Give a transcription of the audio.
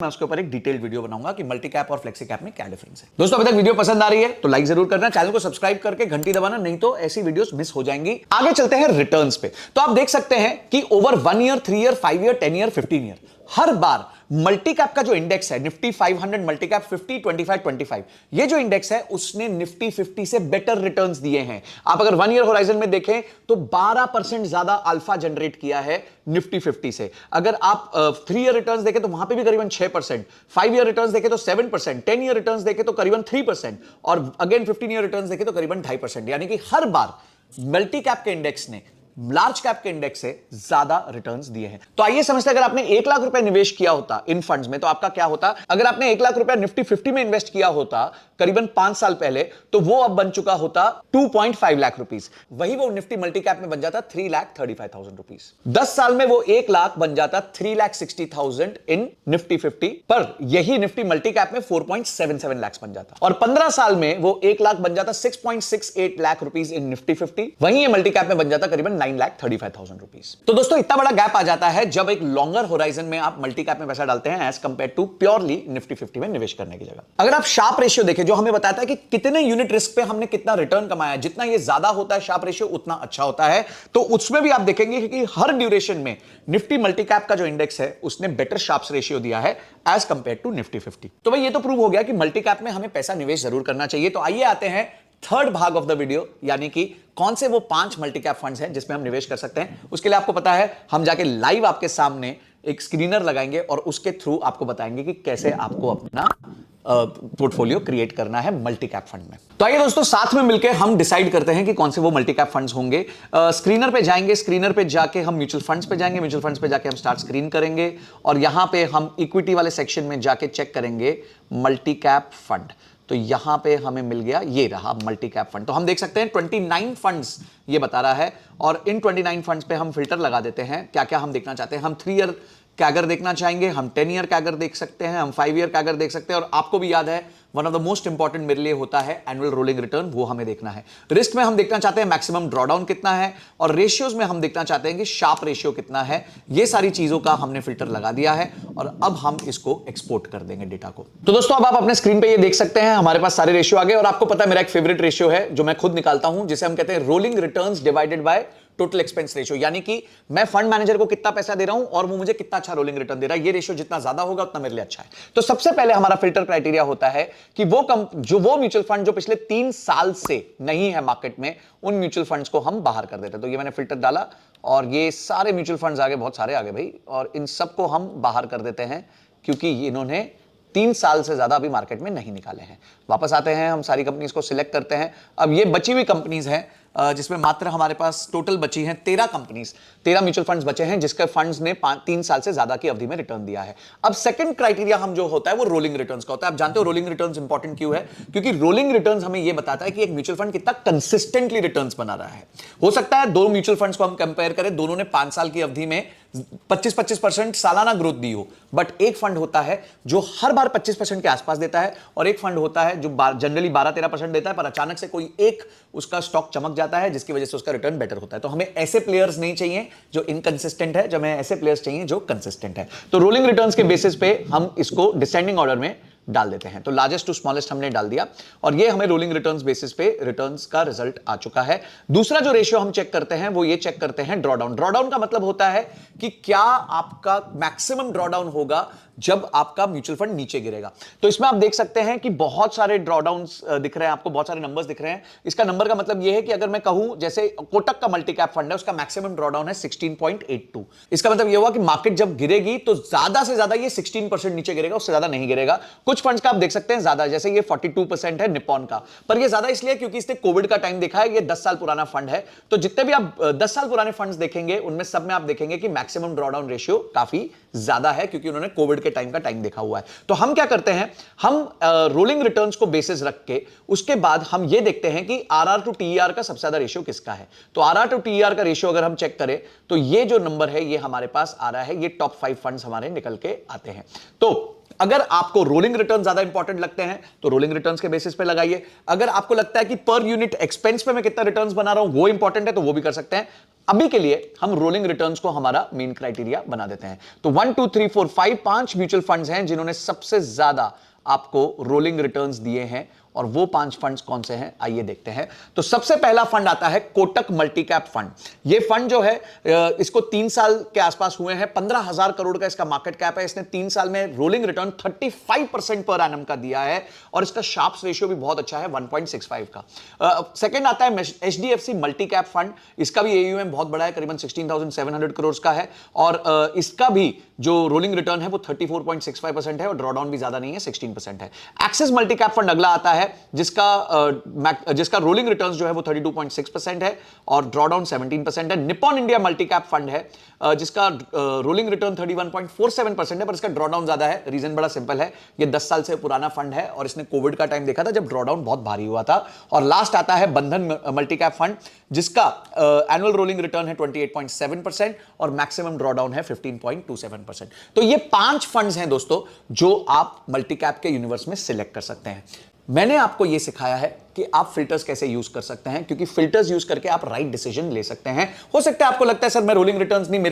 मैं उसके ऊपर एक डिटेल्ड वीडियो बनाऊंगा कि मल्टी कैप और फ्लेक्सी कैप में क्या डिफरेंस है। दोस्तों अभी तक वीडियो पसंद आ रही है तो लाइक जरूर करना, चैनल को सब्सक्राइब करके घंटी दबाना, नहीं तो ऐसी वीडियोस मिस हो जाएंगी। आगे चलते हैं रिटर्न्स पे। तो आप देख सकते हैं कि over 1 year, 3 year, 5 year, 10 year, 15 year हर बार मल्टी कैप का जो इंडेक्स है निफ्टी 500 मल्टी कैप 50 25 25, ये जो इंडेक्स है उसने निफ्टी 50 से बेटर रिटर्न्स दिए हैं। आप अगर 1 ईयर होराइजन में देखें तो 12% ज्यादा अल्फा जनरेट किया है निफ्टी 50 से। अगर आप 3 ईयर रिटर्न्स देखें तो वहां पे भी करीबन 6%, 5 ईयर रिटर्न्स देखें तो 7%, 10 ईयर रिटर्न्स देखें तो करीबन 3% और अगेन 15 ईयर रिटर्न्स देखें तो करीबन 2.5%। यानी कि हर बार मल्टी कैप के इंडेक्स ने लार्ज कैप के इंडेक्स से ज्यादा रिटर्न्स दिए हैं। तो आइए समझते हैं, अगर आपने 1 लाख रुपए निवेश किया होता इन फंड्स में तो आपका क्या होता। अगर आपने 1 लाख रुपए निफ्टी 50 में इन्वेस्ट किया होता करीबन 5 साल पहले तो वो अब बन चुका होता 2.5 लाख रुपीस। वही वो निफ्टी मल्टी कैप में बन जाता 3,35,000 रुपीस। 10 साल में वो 1 लाख बन जाता 3,60,000 इन निफ्टी 50, पर यही निफ्टी मल्टी कैप में 4.77 लाख बन जाता। और 15 साल में वो 1 लाख बन जाता 6.68 लाख रुपीस इन निफ्टी 50, वही ये मल्टी कैप में बन जाता करीबन 9,35,000 रुपीस। तो दोस्तों इतना बड़ा गैप आ जाता है जब एक लॉन्गर होराइजन में आप मल्टी कैप में पैसा डालते हैं as compare to purely Nifty 50 में निवेश करने की जगह। अगर आप शार्प रेशियो देखें जो हमें बताता है कि कितने यूनिट रिस्क पे हमने कितना रिटर्न कमाया, जितना ये ज्यादा होता है शार्प रेशियो उतना अच्छा होता है। तो उसमें भी आप देखेंगे कि हर ड्यूरेशन में निफ्टी मल्टी कैप का जो इंडेक्स है उसने बेटर शार्प रेशियो दिया है एज कंपेयर टू निफ्टी 50। तो भाई ये तो प्रूव हो गया कि मल्टी कैप में हमें पैसा निवेश जरूर करना चाहिए। तो आइए आते हैं थर्ड भाग ऑफ द वीडियो, यानी कि कौन से वो 5 मल्टी कैप फंड्स हैं जिसमें हम निवेश कर सकते हैं। उसके लिए आपको पता है हम जाके लाइव आपके सामने एक स्क्रीनर लगाएंगे और उसके थ्रू आपको बताएंगे कि कैसे आपको अपना पोर्टफोलियो क्रिएट करना है मल्टी कैप फंड में। तो आइए दोस्तों साथ में मिलकर हम डिसाइड करते हैं कि कौन से वो मल्टी कैप फंड्स होंगे। स्क्रीनर पे जाएंगे, स्क्रीनर पे जाके हम म्यूचुअल फंड्स पे जाएंगे, म्यूचुअल फंड्स पे जाके हम स्टार्ट स्क्रीन करेंगे और यहां पे हम इक्विटी वाले सेक्शन में जाके चेक करेंगे मल्टी कैप फंड। तो यहां पे हमें मिल गया, ये रहा मल्टी कैप फंड। तो हम देख सकते हैं 29 फंड्स ये बता रहा है और इन 29 फंड्स पे हम फिल्टर लगा देते हैं क्या क्या हम देखना चाहते हैं। हम 3 ईयर कैगर देखना चाहेंगे, हम 10 ईयर कैगर देख सकते हैं, हम 5 ईयर कैगर देख सकते हैं और आपको भी याद है one of the most important मेरे लिए होता है एनुअल रोलिंग रिटर्न, वो हमें देखना है। रिस्क में हम देखना चाहते हैं मैक्सिमम ड्रॉडाउन कितना है और रेशियोज में हम देखना चाहते हैं कि शार्प रेशियो कितना है। ये सारी चीजों का हमने फिल्टर लगा दिया है और अब हम इसको एक्सपोर्ट कर देंगे डेटा को। तो दोस्तों अब आप अपने स्क्रीन पे ये देख सकते हैं हमारे पास सारे रेशियो आ गए और आपको पता है मेरा एक फेवरेट रेशियो है जो मैं खुद निकालता हूं, जिसे हम कहते हैं rolling returns divided by total expense ratio. यानी कि मैं फंड मैनेजर को कितना पैसा दे रहा हूं और वो मुझे कितना अच्छा रोलिंग रिटर्न दे रहा है। ये रेशियो जितना ज्यादा होगा उतना मेरे लिए अच्छा है। तो सबसे पहले हमारा फिल्टर क्राइटेरिया होता है कि वो म्यूचुअल फंड जो पिछले 3 साल से नहीं है मार्केट में, उन म्यूचुअल फंड्स को हम बाहर कर देते हैं। तो ये मैंने फिल्टर डाला और ये सारे म्यूचुअल फंड्स आगे, बहुत सारे आगे भाई, और इन सबको हम बाहर कर देते हैं क्योंकि इन्होंने 3 साल से ज्यादा अभी मार्केट में नहीं निकाले हैं। वापस आते हैं, हम सारी कंपनीज को सिलेक्ट करते हैं। अब ये बची हुई कंपनीज हैं जिसमें मात्र हमारे पास टोटल बची हैं 13 कंपनीज, 13 म्यूचुअल फंड्स बचे हैं जिसके फंड्स ने 3 साल से ज्यादा की अवधि में रिटर्न दिया है। अब सेकंड क्राइटेरिया हम जो होता है वो रोलिंग रिटर्न्स का होता है। आप जानते हो रोलिंग रिटर्न्स इंपॉर्टेंट क्यों है? क्योंकि रोलिंग रिटर्न्स हमें यह बताता है कि एक म्यूचुअल फंड कितना कंसिस्टेंटली रिटर्न्स बना रहा है। हो सकता है 2 म्यूचुअल फंड्स को हम कंपेयर करें, दोनों ने 5 साल की अवधि में 25-25% सालाना ग्रोथ दी हो, बट एक फंड होता है जो हर बार 25% के आसपास देता है और एक फंड होता है जो जनरली 12-13% देता है, पर अचानक से कोई एक उसका स्टॉक चमक जाता है जिसकी वजह से उसका रिटर्न बेटर होता है। तो हमें ऐसे प्लेयर्स नहीं चाहिए जो इनकंसिस्टेंट है, जब हमें ऐसे प्लेयर्स चाहिए जो कंसिस्टेंट है। तो रोलिंग रिटर्न्स के बेसिस पे हम इसको डिसेंडिंग ऑर्डर में डाल देते हैं। तो लार्जेस्ट टू स्मॉलेस्ट हमने डाल दिया और ये हमें रोलिंग रिटर्न्स बेसिस पे रिटर्न्स का रिजल्ट आ चुका है। दूसरा जो रेशियो हम चेक करते हैं वो ये चेक करते हैं ड्रॉडाउन। ड्रॉडाउन का मतलब होता है कि क्या आपका मैक्सिमम ड्रॉडाउन होगा जब आपका म्यूचुअल फंड नीचे गिरेगा। तो इसमें आप देख सकते हैं कि बहुत सारे ड्रॉडाउन्स दिख रहे हैं आपको, बहुत सारे नंबर्स दिख रहे हैं। इसका नंबर का मतलब यह है कि अगर मैं कहूं जैसे कोटक का मल्टी कैप फंड है, उसका मैक्सिमम ड्रॉडाउन है 16.82। इसका मतलब यह हुआ कि मार्केट जब गिरेगी तो ज्यादा से ज्यादा ये 16% नीचे गिरेगा, उससे ज्यादा नहीं गिरेगा। कुछ फंड्स का आप देख सकते हैं ज्यादा, जैसे ये 42% है निप्पॉन का, पर ये ज्यादा इसलिए क्योंकि इसने कोविड का टाइम देखा है। ये 10 साल पुराना फंड है। तो जितने भी आप 10 साल पुराने फंड्स देखेंगे उनमें सब में आप देखेंगे कि मैक्सिमम ड्रॉडाउन रेशियो काफी ज्यादा है क्योंकि उन्होंने कोविड के टाइम का टाइम देखा हुआ है। तो हम क्या करते हैं, हम रोलिंग रिटर्न्स को बेसिस रख के उसके बाद हम ये देखते हैं कि आरआर टू टीईआर का सबसे ज्यादा रेशियो किसका है। तो आरआर टू टीईआर का रेशियो अगर हम चेक करें तो ये जो नंबर है ये हमारे पास आ रहा है, ये टॉप 5 फंड्स हमारे निकल के आते हैं। तो अगर आपको रोलिंग रिटर्न ज्यादा इंपॉर्टेंट लगते हैं तो रोलिंग रिटर्न्स के बेसिस पे लगाइए। अगर आपको लगता है कि पर यूनिट एक्सपेंस पे मैं कितना रिटर्न्स बना रहा हूं वो इंपॉर्टेंट है तो वो भी कर सकते हैं। अभी के लिए हम रोलिंग रिटर्न्स को हमारा मेन क्राइटेरिया बना देते हैं। तो 1 2 3 4 5 5 म्यूचुअल फंड्स हैं जिन्होंने सबसे ज्यादा आपको रोलिंग रिटर्न्स दिए हैं, और वो 5 फंड्स कौन से हैं आइए देखते हैं। तो सबसे पहला फंड आता है कोटक मल्टी कैप फंड। ये फंड जो है इसको 3 साल के आसपास हुए हैं, 15,000 करोड़ का इसका मार्केट कैप है। इसने 3 साल में रोलिंग रिटर्न 35% पर एनम का दिया है, और इसका शार्प्स रेशियो भी बहुत अच्छा है 1.65 का। सेकंड आता है एचडीएफसी मल्टी कैप फंड। इसका भी एयूएम बहुत बड़ा है, करीबन 16,700 करोड़ का है, और इसका भी जो रोलिंग रिटर्न है वो 34.65% है, और ड्रॉडाउन भी ज्यादा नहीं है, 16% है। एक्सिस मल्टी कैप फंड अगला आता है जिसका रोलिंग रिटर्न्स जो है वो 32.6% है और ड्रॉडाउन 17% है। Nippon India multi cap fund है जिसका रोलिंग रिटर्न 31.47% है, पर इसका ड्रॉडाउन ज्यादा है। रीजन बड़ा सिंपल है, ये 10 साल से पुराना फंड है और इसने कोविड का टाइम देखा था जब ड्रॉडाउन बहुत भारी हुआ था। और लास्ट आता है बंधन मल्टी कैप फंड जिसका एनुअल रोलिंग रिटर्न है 28.7% और मैक्सिमम ड्रॉडाउन है 15.27%। तो ये 5 फंड्स हैं दोस्तों जो आप मल्टी कैप के यूनिवर्स में सिलेक्ट कर सकते हैं। मैंने आपको यह सिखाया है कि आप फिल्टर्स कैसे यूज कर सकते हैं, क्योंकि फिल्टर्स यूज करके आप राइट डिसीजन ले सकते हैं। हो सकता है आपको लगता है सर मैं रोलिंग रिटर्न्स नहीं,